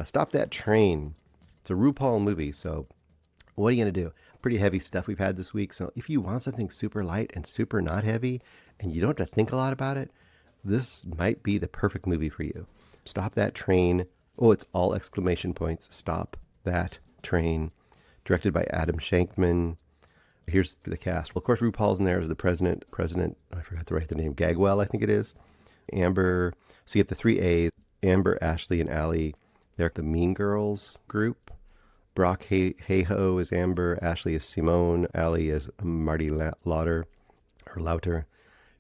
Stop That Train. It's a RuPaul movie, so what are you going to do? Pretty heavy stuff we've had this week. So if you want something super light and super not heavy, and you don't have to think a lot about it, this might be the perfect movie for you. Stop That Train. Oh, it's all exclamation points. Stop That Train. Directed by Adam Shankman. Here's the cast. Well, of course, RuPaul's in there as the president. I forgot to write the name. Gagwell, I think it is. Amber. So you have the three A's. Amber, Ashley, and Allie. They're the Mean Girls group. Brock Hayho is Amber. Ashley is Simone. Allie is Marty Lauter.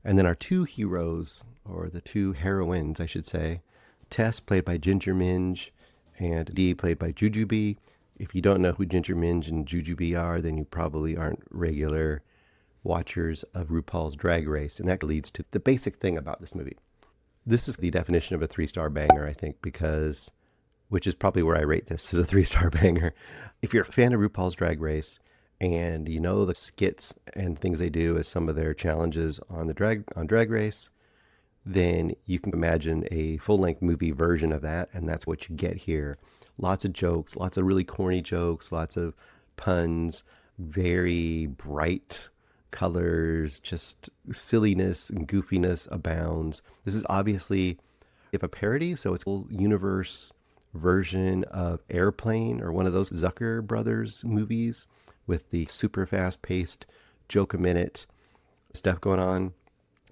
And then our two heroes, or the two heroines, I should say. Tess, played by Ginger Minj, and Dee, played by Jujubee. If you don't know who Ginger Minj and Jujubee are, then you probably aren't regular watchers of RuPaul's Drag Race. And that leads to the basic thing about this movie. This is the definition of a 3-star banger, I think, which is probably where I rate this, as a 3-star banger. If you're a fan of RuPaul's Drag Race and you know the skits and things they do as some of their challenges on Drag Race, then you can imagine a full-length movie version of that, and that's what you get here. Lots of jokes, lots of really corny jokes, lots of puns, very bright colors, just silliness and goofiness abounds. This is obviously a parody, so it's a whole universe version of Airplane, or one of those Zucker brothers movies with the super fast-paced joke-a-minute stuff going on.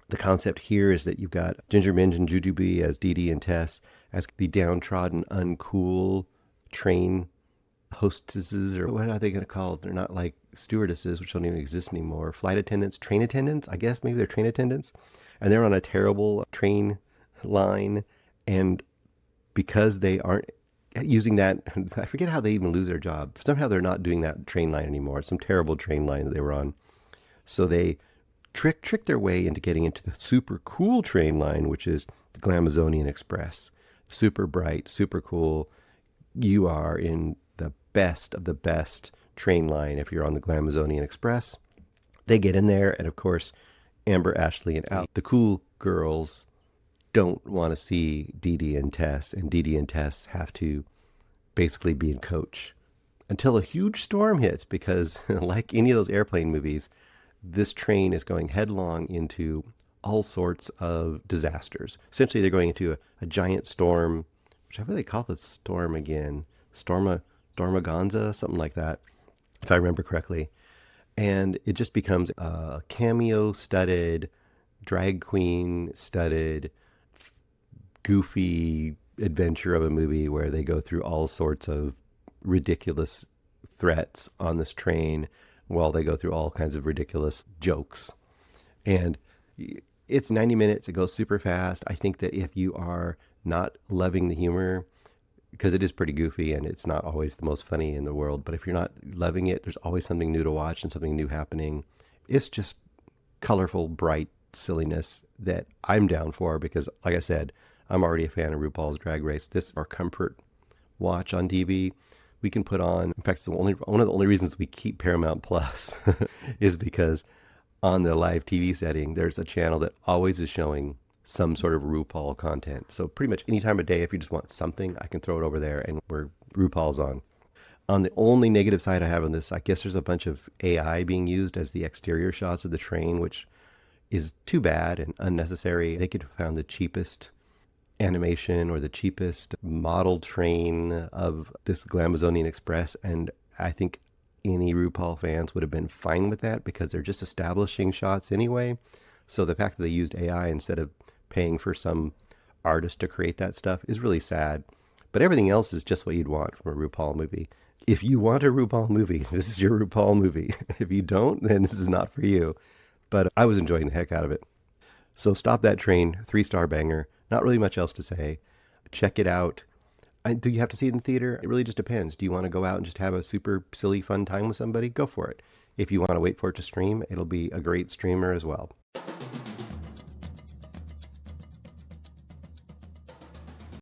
The concept here is that you've got Ginger Minj and Jujubee as Dee Dee and Tess as the downtrodden, uncool train hostesses, or what are they going to call it? They're not like stewardesses, which don't even exist anymore. Flight attendants, train attendants, I guess maybe they're train attendants. And they're on a terrible train line, and because they aren't using that, I forget how they even lose their job. Somehow they're not doing that train line anymore. It's some terrible train line that they were on. So they trick their way into getting into the super cool train line, which is the Glamazonian Express. Super bright, super cool. You are in the best of the best train line if you're on the Glamazonian Express. They get in there, and of course, Amber, Ashley, and Al, the cool girls, don't want to see Dee Dee and Tess, and Dee Dee and Tess have to basically be in coach until a huge storm hits, because like any of those Airplane movies, this train is going headlong into all sorts of disasters. Essentially, they're going into a giant storm, which I really call the storm again, Stormagonza, something like that, if I remember correctly. And it just becomes a cameo-studded, drag queen-studded, goofy adventure of a movie where they go through all sorts of ridiculous threats on this train while they go through all kinds of ridiculous jokes. And it's 90 minutes. It goes super fast. I think that if you are not loving the humor, because it is pretty goofy and it's not always the most funny in the world, but if you're not loving it, there's always something new to watch and something new happening. It's just colorful, bright silliness that I'm down for, because, like I said, I'm already a fan of RuPaul's Drag Race. This is our comfort watch on TV. We can put on, in fact, it's one of the only reasons we keep Paramount Plus is because on the live TV setting, there's a channel that always is showing some sort of RuPaul content. So pretty much any time of day, if you just want something, I can throw it over there and where RuPaul's on. On the only negative side I have on this, I guess there's a bunch of AI being used as the exterior shots of the train, which is too bad and unnecessary. They could have found the cheapest animation or the cheapest model train of this Glamazonian Express, and I think any RuPaul fans would have been fine with that, because they're just establishing shots anyway. So the fact that they used AI instead of paying for some artist to create that stuff is really sad. But everything else is just what you'd want from a RuPaul movie. If you want a RuPaul movie, this is your RuPaul movie. If you don't, then this is not for you. But I was enjoying the heck out of it. So Stop That Train, 3-star banger. Not really much else to say. Check it out. Do you have to see it in theater? It really just depends. Do you want to go out and just have a super silly fun time with somebody? Go for it. If you want to wait for it to stream, it'll be a great streamer as well.